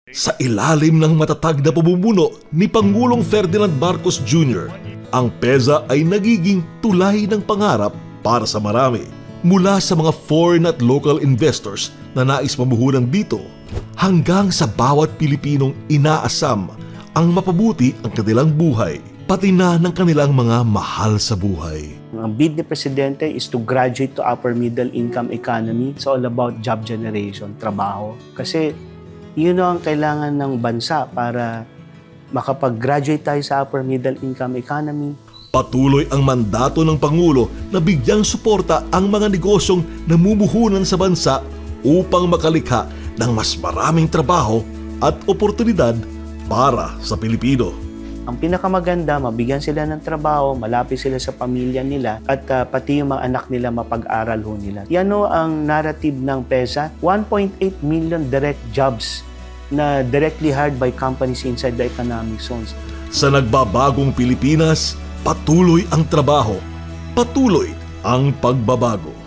Sa ilalim ng matatag na pamumuno ni Pangulong Ferdinand Marcos Jr., ang PEZA ay nagiging tulay ng pangarap para sa marami. Mula sa mga foreign at local investors na nais mamuhunan dito, hanggang sa bawat Pilipinong inaasam ang mapabuti ang kanilang buhay, pati na ng kanilang mga mahal sa buhay. Ang bid ni Presidente is to graduate to upper middle income economy. It's all about job generation, trabaho. Kasi yun ang kailangan ng bansa para makapag-graduate tayo sa upper middle income economy. Patuloy ang mandato ng Pangulo na bigyang suporta ang mga negosyong namumuhunan sa bansa upang makalikha ng mas maraming trabaho at oportunidad para sa Pilipino. Ang pinakamaganda, mabigyan sila ng trabaho, malapit sila sa pamilya nila, at pati yung mga anak nila mapag-aral ho nila. Yan ho ang narrative ng PEZA. 1.8 million direct jobs na directly hired by companies inside the economic zones. Sa nagbabagong Pilipinas, patuloy ang trabaho, patuloy ang pagbabago.